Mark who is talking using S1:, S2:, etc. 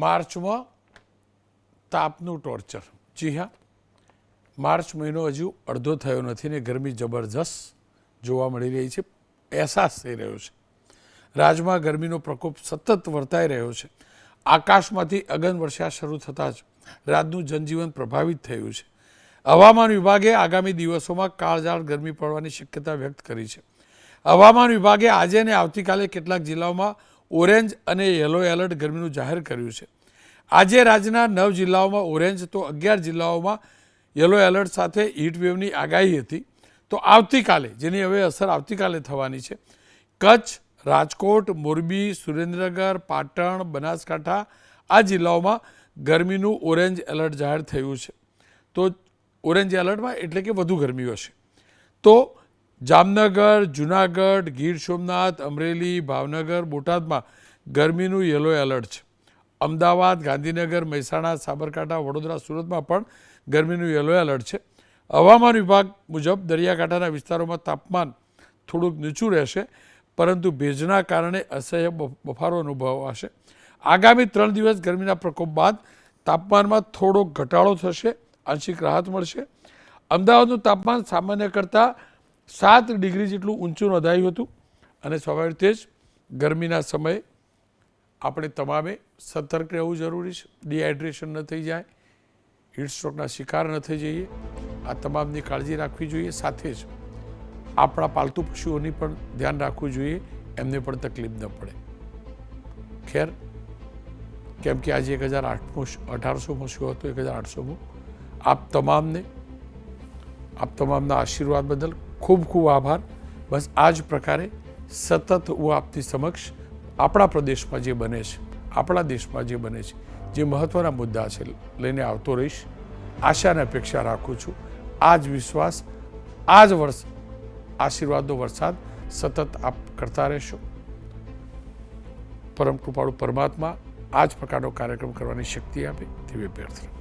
S1: માર્ચમાં તાપનું ટોર્ચર. જી હા, માર્ચ મહિનો હજુ અડધો થયો નથી ને ગરમી જબરજસ્ત જોવા મળી રહી છે, અહેસાસ થઈ રહ્યો છે. રાજ્યમાં ગરમીનો પ્રકોપ સતત વર્તાઈ રહ્યો છે. આકાશમાંથી અગન વર્ષા શરૂ થતાં જ રાજ્યનું જનજીવન પ્રભાવિત થયું છે. હવામાન વિભાગે આગામી દિવસોમાં કાળઝાળ ગરમી પડવાની શક્યતા વ્યક્ત કરી છે. હવામાન વિભાગે આજે અને આવતીકાલે કેટલાક જિલ્લાઓમાં ઓરેન્જ અને યલો એલર્ટ ગરમીનું જાહેર કર્યું છે. આજે રાજ્યના 9 જિલ્લાઓમાં ઓરેન્જ તો 11 જિલ્લાઓમાં યલો એલર્ટ સાથે હીટવેવની આગાહી હતી. તો આવતીકાલે, જેની હવે અસર આવતીકાલે થવાની છે, કચ્છ, રાજકોટ, મોરબી, સુરેન્દ્રનગર, પાટણ, બનાસકાંઠા આ જિલ્લાઓમાં ગરમીનું ઓરેન્જ એલર્ટ જાહેર થયું છે. તો ઓરેન્જ એલર્ટમાં એટલે કે વધુ ગરમી હશે. તો જામનગર, જુનાગઢ, ગીર સોમનાથ, અમરેલી, ભાવનગર, બોટાદમાં ગરમીનું યલો એલર્ટ છે. અમદાવાદ, ગાંધીનગર, મહેસાણા, સાબરકાંઠા, વડોદરા, સુરતમાં પણ ગરમીનું યલો એલર્ટ છે. હવામાન વિભાગ મુજબ દરિયાકાંઠાના વિસ્તારોમાં તાપમાન થોડુંક નીચું રહેશે, પરંતુ ભેજના કારણે અસહ્ય બફારો અનુભવાશે. આગામી 3 દિવસ ગરમીના પ્રકોપ બાદ તાપમાનમાં થોડો ઘટાડો થશે, આંશિક રાહત મળશે. અમદાવાદનું તાપમાન સામાન્ય કરતાં 7 ડિગ્રી જેટલું ઊંચું નોંધાયું હતું અને સ્વાભાવિક રીતે જ ગરમીના સમયે આપણે તમામે સતર્ક રહેવું જરૂરી છે. ડિહાઇડ્રેશન ન થઈ જાય, હીટસ્ટ્રોકના શિકાર ન થઈ જઈએ, આ તમામની કાળજી રાખવી જોઈએ. સાથે જ આપણા પાલતુ પશુઓની પણ ધ્યાન રાખવું જોઈએ, એમને પણ તકલીફ ન પડે. ખેર, કેમ કે આજે 1800મો શો હતો, 1800મો. આપ તમામના આશીર્વાદ બદલ ખૂબ ખૂબ આભાર. બસ આ જ પ્રકારે સતત હું આપની સમક્ષ આપણા પ્રદેશમાં જે બને છે, આપણા દેશમાં જે બને છે, જે મહત્ત્વના મુદ્દા છે, લઈને આવતો રહીશ. આશા અને અપેક્ષા રાખું છું. આ જ વિશ્વાસ, આ જ આશીર્વાદનો વરસાદ સતત આપ કરતા રહેશો. પરમ કૃપાળુ પરમાત્મા આ જ પ્રકારનો કાર્યક્રમ કરવાની શક્તિ આપે તેવી અભ્યર્થના.